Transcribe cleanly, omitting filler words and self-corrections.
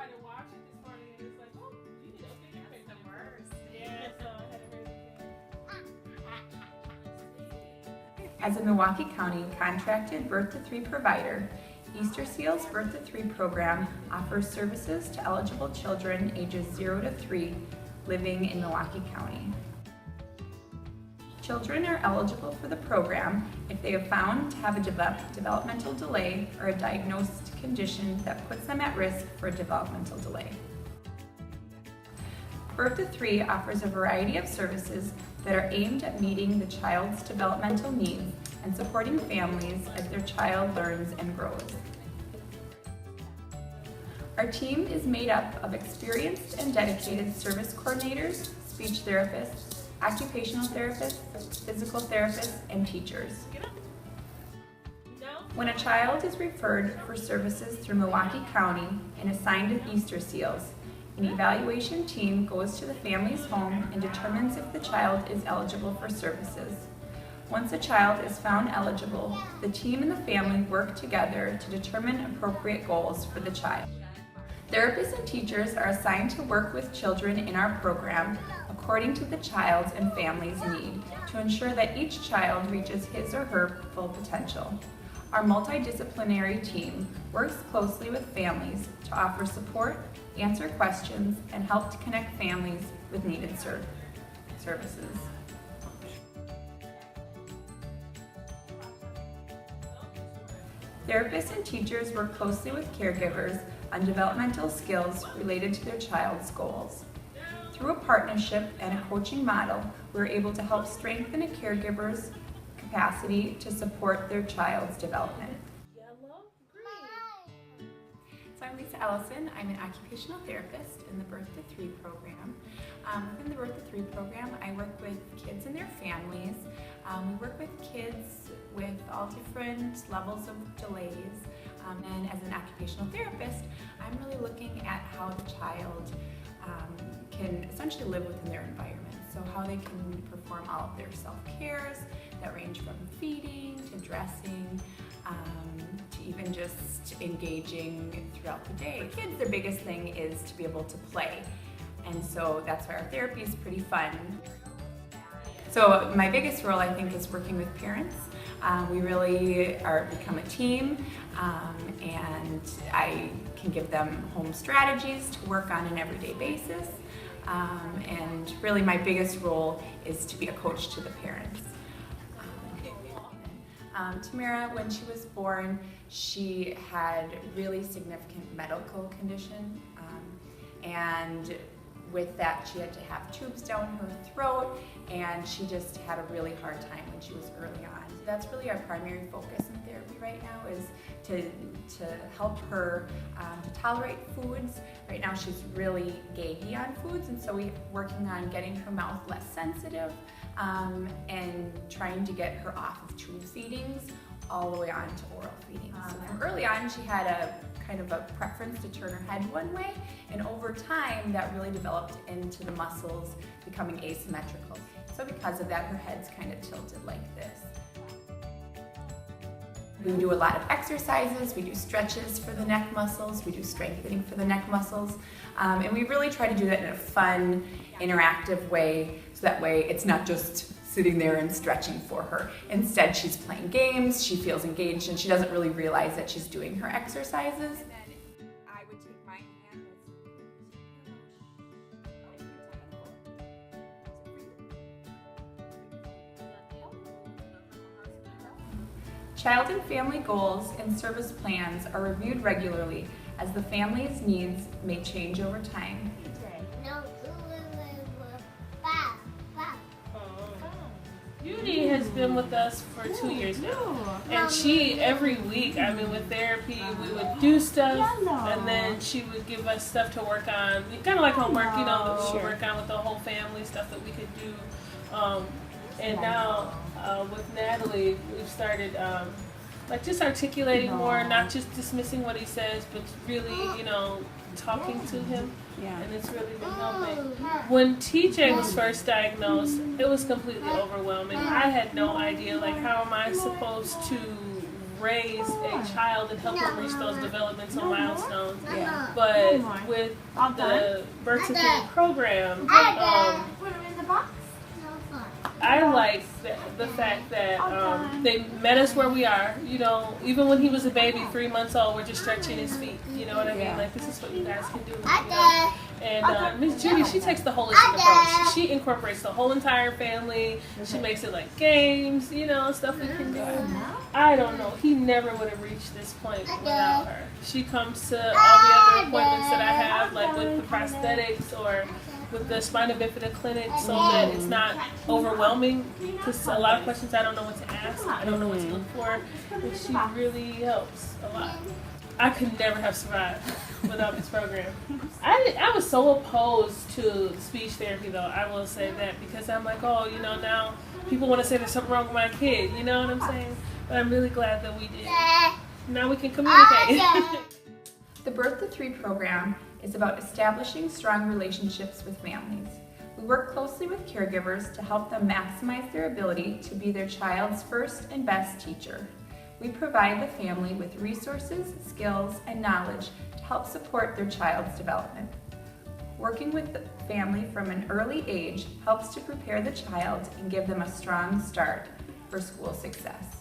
tried to watch it this morning and it's like, oh, you need to update your picture. That's the worst. Yeah, so I had to raise it. As a Milwaukee County contracted birth to 3 provider, Easterseals Birth to 3 program offers services to eligible children ages 0 to 3 living in Milwaukee County. Children are eligible for the program if they have found to have a developmental delay or a diagnosed condition that puts them at risk for a developmental delay. Birth to 3 offers a variety of services that are aimed at meeting the child's developmental needs and supporting families as their child learns and grows. Our team is made up of experienced and dedicated service coordinators, speech therapists, occupational therapists, physical therapists, and teachers. When a child is referred for services through Milwaukee County and assigned to Easterseals, an evaluation team goes to the family's home and determines if the child is eligible for services. Once a child is found eligible, the team and the family work together to determine appropriate goals for the child. Therapists and teachers are assigned to work with children in our program according to the child's and family's need to ensure that each child reaches his or her full potential. Our multidisciplinary team works closely with families to offer support, answer questions, and help to connect families with needed services. Therapists and teachers work closely with caregivers on developmental skills related to their child's goals. Through a partnership and a coaching model, we're able to help strengthen a caregiver's capacity to support their child's development. So I'm Lisa Ellison. I'm an occupational therapist in the Birth to 3 program. Within the Birth to 3 program, I work with kids and their families. We work with kids with all different levels of delays. And as an occupational therapist, I'm really looking at how the child can essentially live within their environment. So how they can perform all of their self-cares that range from feeding to dressing, to even just engaging throughout the day. For kids, their biggest thing is to be able to play. And so that's why our therapy is pretty fun. So my biggest role, I think, is working with parents. We really become a team, and I can give them home strategies to work on an everyday basis. And really my biggest role is to be a coach to the parents. Tamara, when she was born, she had really significant medical condition, and with that she had to have tubes down her throat, and she just had a really hard time when she was early on. So that's really our primary focus in therapy right now, is to help her to tolerate foods. Right now she's really gaggy on foods, and so we're working on getting her mouth less sensitive and trying to get her off of tube feedings all the way on to oral feedings. So from early on she had a kind of a preference to turn her head one way, and over time that really developed into the muscles becoming asymmetrical. So because of that, her head's kind of tilted like this. We do a lot of exercises, we do stretches for the neck muscles, we do strengthening for the neck muscles, and we really try to do that in a fun, interactive way, so that way it's not just sitting there and stretching for her. Instead, she's playing games, she feels engaged, and she doesn't really realize that she's doing her exercises. I would take my hand. Child and family goals and service plans are reviewed regularly as the family's needs may change over time. Judy has been with us for 2 years now, and she, every week, I mean, with therapy, we would do stuff, and then she would give us stuff to work on, kind of like homework, you know, that we would work on with the whole family, stuff that we could do. And now, with Natalie, we've started, like, just articulating more, not just dismissing what he says, but really, you know, talking to him. And it's really been helping. When TJ was first diagnosed, it was completely overwhelming. I had no idea, like, how am I supposed to raise a child and help him reach those developmental milestones? But but with the Birth to 3 program, I like the fact that they met us where we are. You know, even when he was a baby, 3 months old, we're just stretching his feet. You know what I mean? Like, this is what you guys can do. You know? And Miss Judy, she takes the holistic approach. She incorporates the whole entire family. She makes it like games, you know, stuff we can do. I don't know. He never would have reached this point without her. She comes to all the other appointments that I have, like with the prosthetics or with the spina bifida clinic, so that it's not overwhelming, because a lot of questions I don't know what to ask, I don't know what to look for, and she really helps a lot. I could never have survived without this program. I was so opposed to speech therapy, though, I will say that, because I'm like, oh, you know, now people want to say there's something wrong with my kid, you know what I'm saying? But I'm really glad that we did. Now we can communicate. The Birth to 3 program is about establishing strong relationships with families. We work closely with caregivers to help them maximize their ability to be their child's first and best teacher. We provide the family with resources, skills, and knowledge to help support their child's development. Working with the family from an early age helps to prepare the child and give them a strong start for school success.